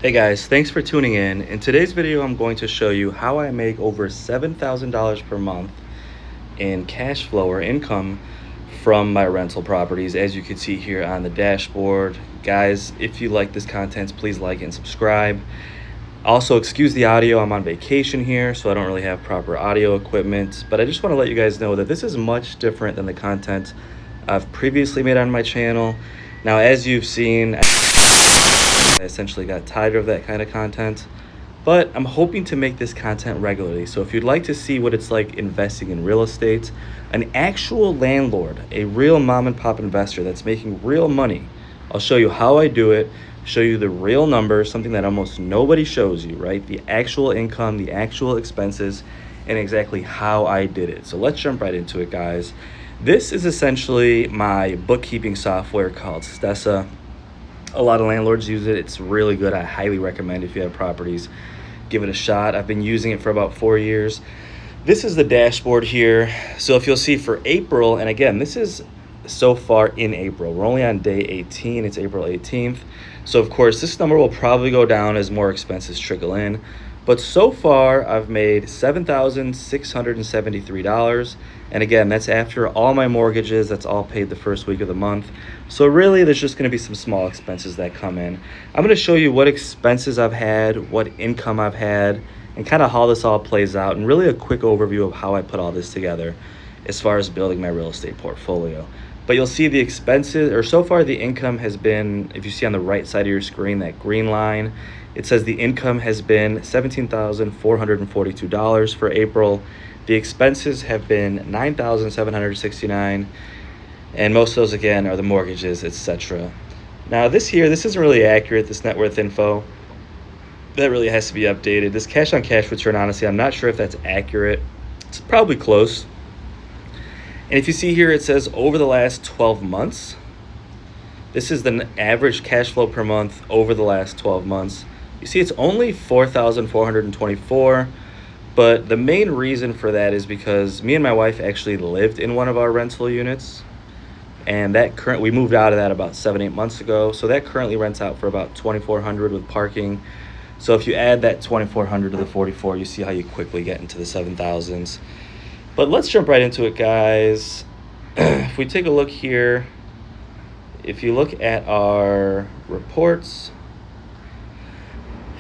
Hey guys, thanks for tuning in. In today's video, I'm going to show you how I make over $7,000 per month in cash flow or income from my rental properties, as you can see here on the dashboard. Guys, if you like this content, please like and subscribe. Also, excuse the audio, I'm on vacation here, so I don't really have proper audio equipment, but I just want to let you guys know that this is much different than the content I've previously made on my channel. Now, as you've seen, I essentially got tired of that kind of content, but I'm hoping to make this content regularly. So if you'd like to see what it's like investing in real estate, an actual landlord, a real mom and pop investor that's making real money, I'll show you how I do it, show you the real numbers, something that almost nobody shows you, right? The actual income, the actual expenses, and exactly how I did it. So let's jump right into it, guys. This is essentially my bookkeeping software called Stessa. A lot of landlords use it. It's really good. I highly recommend if you have properties, give it a shot. I've been using it for about 4 years. This is the dashboard here. So if you'll see for April, and again, this is so far in April. We're only on day 18. It's April 18th. So of course, this number will probably go down as more expenses trickle in. But so far, I've made $7,673. And again, that's after all my mortgages. That's all paid the first week of the month. So really, there's just going to be some small expenses that come in. I'm going to show you what expenses I've had, what income I've had, and kind of how this all plays out, and really a quick overview of how I put all this together as far as building my real estate portfolio. But you'll see the expenses, or so far the income has been, if you see on the right side of your screen, that green line, it says the income has been $17,442 for April. The expenses have been $9,769, and most of those, again, are the mortgages, etc. Now, this isn't really accurate, this net worth info. That really has to be updated. This cash on cash return, honestly, I'm not sure if that's accurate. It's probably close. And if you see here, it says over the last 12 months. This is the average cash flow per month over the last 12 months. You see, it's only $4,424, but the main reason for that is because me and my wife actually lived in one of our rental units, and we moved out of that about 7-8 months ago. So that currently rents out for about $2,400 with parking. So if you add that $2,400 to the 44, you see how you quickly get into the 7,000s. But let's jump right into it, guys. If we take a look here, if you look at our reports,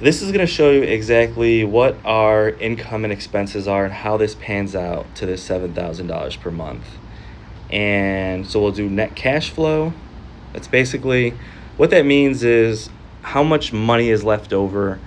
this is going to show you exactly what our income and expenses are and how this pans out to this $7,000 per month. And so we'll do net cash flow. That's basically what that means is how much money is left over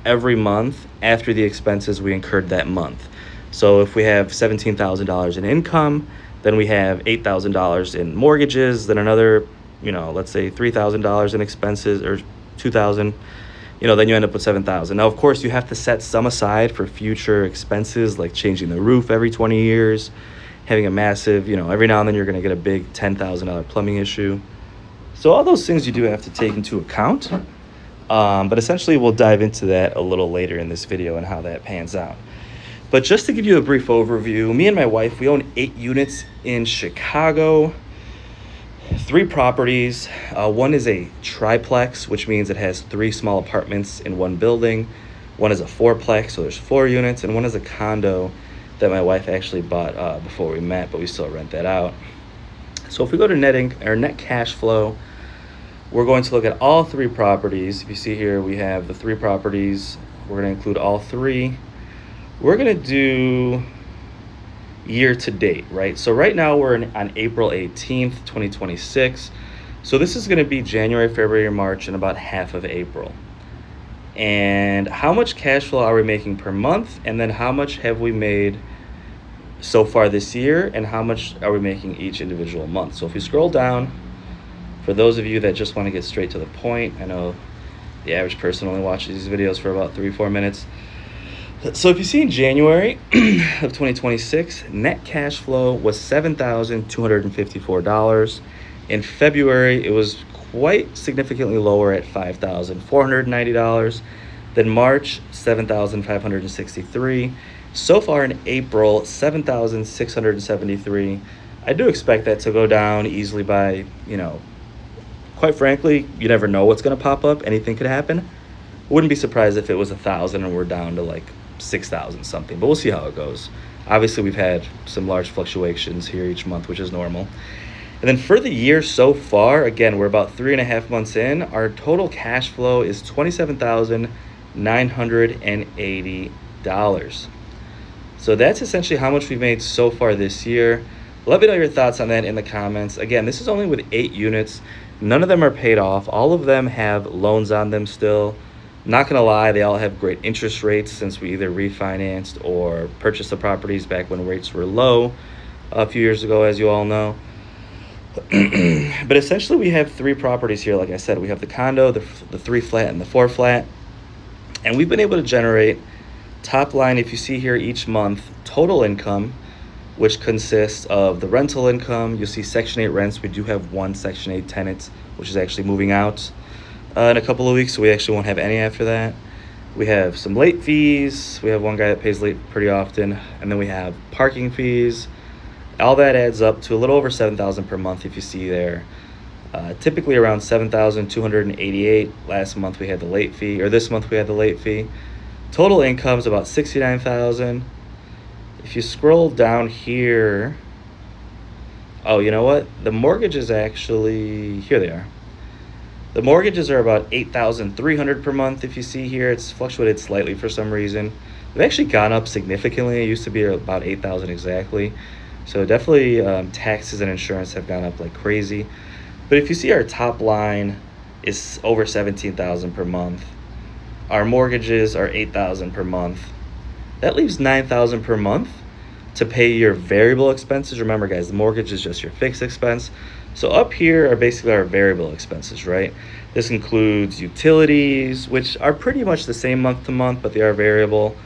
every month after the expenses we incurred that month. So if we have $17,000 in income, then we have $8,000 in mortgages, then another, let's say $3,000 in expenses, or $2,000, then you end up with $7,000. Now, of course, you have to set some aside for future expenses, like changing the roof every 20 years, having a massive, every now and then you're going to get a big $10,000 plumbing issue. So all those things you do have to take into account. But essentially, we'll dive into that a little later in this video and how that pans out. But just to give you a brief overview, me and my wife, we own 8 units in Chicago, 3 properties. One is a triplex, which means it has 3 small apartments in one building. One is a fourplex, so there's 4 units, and one is a condo that my wife actually bought before we met, but we still rent that out. So if we go to net cash flow, we're going to look at all 3 properties. If you see here, we have the 3 properties. We're going to include all 3. We're going to do year to date, right? So right now we're on April 18th, 2026. So this is going to be January, February, March, and about half of April. And how much cash flow are we making per month? And then how much have we made so far this year? And how much are we making each individual month? So if you scroll down, for those of you that just want to get straight to the point, I know the average person only watches these videos for about 3-4 minutes. So if you see in January of 2026, net cash flow was $7,254. In February, it was quite significantly lower at $5,490. Then March, $7,563. So far in April, $7,673. I do expect that to go down easily by, quite frankly, you never know what's going to pop up. Anything could happen. Wouldn't be surprised if it was 1,000 and we're down to like 6,000 something, but we'll see how it goes. Obviously, we've had some large fluctuations here each month, which is normal. And then for the year so far, again, we're about 3.5 months in. Our total cash flow is $27,980. So that's essentially how much we've made so far this year. Let me know your thoughts on that in the comments. Again, this is only with 8 units. None of them are paid off. All of them have loans on them still. Not gonna lie, they all have great interest rates since we either refinanced or purchased the properties back when rates were low a few years ago, as you all know. But essentially, we have 3 properties here. Like I said, we have the condo, the 3 flat, and the 4 flat. And we've been able to generate top line, if you see here each month, total income, which consists of the rental income. You'll see Section 8 rents. We do have 1 Section 8 tenant, which is actually moving out in a couple of weeks, so we actually won't have any after that. We have some late fees. We have one guy that pays late pretty often. And then we have parking fees. All that adds up to a little over $7,000 per month, if you see there. Typically around $7,288. Last month we had the late fee, or this month we had the late fee. Total income is about $69,000. If you scroll down here, oh, you know what? The mortgage is actually, here they are. The mortgages are about $8,300 per month. If you see here, it's fluctuated slightly for some reason. They've actually gone up significantly. It used to be about $8,000 exactly. So definitely taxes and insurance have gone up like crazy. But if you see, our top line is over $17,000 per month. Our mortgages are $8,000 per month. That leaves $9,000 per month to pay your variable expenses. Remember, guys, the mortgage is just your fixed expense. So up here are basically our variable expenses, right? This includes utilities, which are pretty much the same month to month, but they are variable.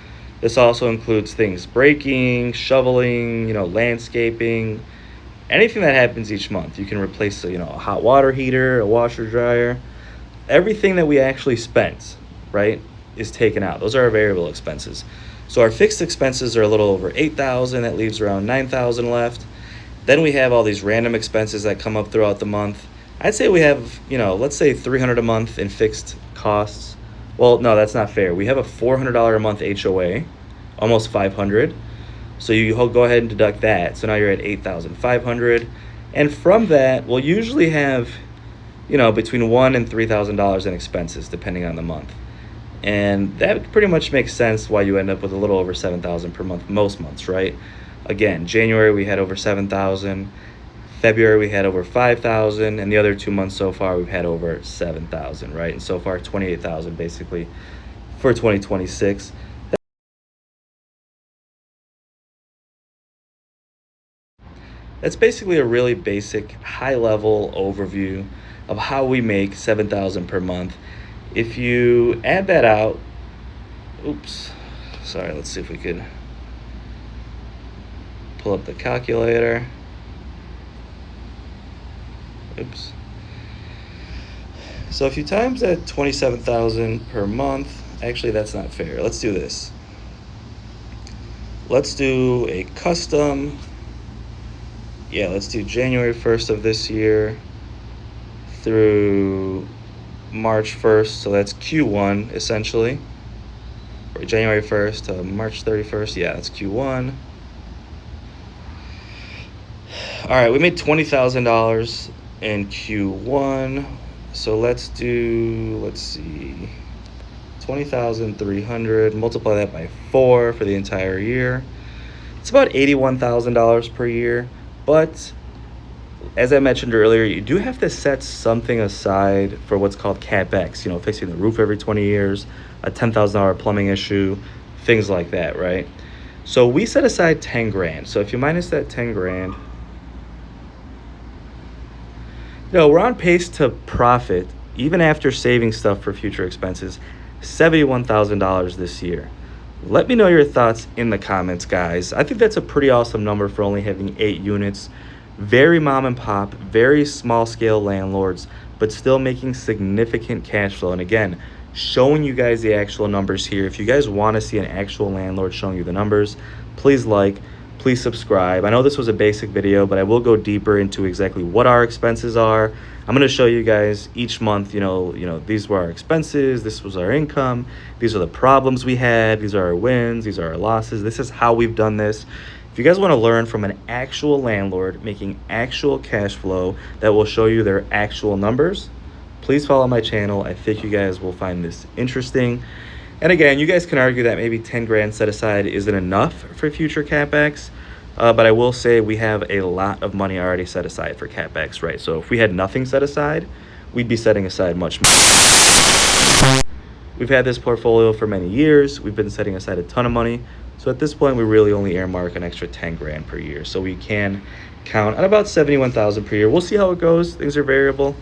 This also includes things breaking, shoveling, landscaping, anything that happens each month. You can replace, a hot water heater, a washer dryer. Everything that we actually spent, right, is taken out. Those are our variable expenses. So our fixed expenses are a little over $8,000. That leaves around $9,000 left. Then we have all these random expenses that come up throughout the month. I'd say we have, let's say $300 a month in fixed costs. Well, no, that's not fair. We have a $400 a month HOA, almost $500. So you go ahead and deduct that. So now you're at $8,500. And from that, we'll usually have, between $1,000 and $3,000 in expenses, depending on the month. And that pretty much makes sense why you end up with a little over $7,000 per month most months, right? Again, January we had over $7,000. February we had over $5,000, and the other 2 months so far we've had over $7,000, right? And so far $28,000 basically for 2026. That's basically a really basic, high-level overview of how we make $7,000 per month. If you add that out, let's see if we could pull up the calculator. So if you times that 27,000 per month, actually that's not fair. Let's do this. Let's do a custom. Yeah, let's do January 1st of this year through March 1st. So that's Q1 essentially. Or January 1st to March 31st. Yeah, that's Q1. All right, we made $20,000 in Q1. So let's see, 20,300, multiply that by 4 for the entire year. It's about $81,000 per year. But as I mentioned earlier, you do have to set something aside for what's called CapEx, fixing the roof every 20 years, a $10,000 plumbing issue, things like that, right? So we set aside 10 grand. So if you minus that 10 grand, we're on pace to profit, even after saving stuff for future expenses, $71,000 this year. Let me know your thoughts in the comments, guys. I think that's a pretty awesome number for only having 8 units. Very mom and pop, very small scale landlords, but still making significant cash flow. And again, showing you guys the actual numbers here. If you guys want to see an actual landlord showing you the numbers, please like, please subscribe. I know this was a basic video, but I will go deeper into exactly what our expenses are. I'm going to show you guys each month, these were our expenses, this was our income, these are the problems we had, these are our wins, these are our losses. This is how we've done this. If you guys want to learn from an actual landlord making actual cash flow that will show you their actual numbers, please follow my channel. I think you guys will find this interesting. And again, you guys can argue that maybe 10 grand set aside isn't enough for future CapEx, but I will say we have a lot of money already set aside for CapEx, right? So if we had nothing set aside, we'd be setting aside much more. We've had this portfolio for many years. We've been setting aside a ton of money. So at this point, we really only earmark an extra 10 grand per year. So we can count on about 71,000 per year. We'll see how it goes. Things are variable.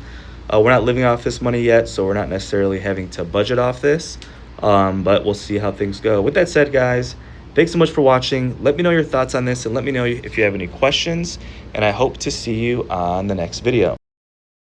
We're not living off this money yet, so we're not necessarily having to budget off this. But we'll see how things go. With that said, guys, thanks so much for watching. Let me know your thoughts on this and let me know if you have any questions. And I hope to see you on the next video.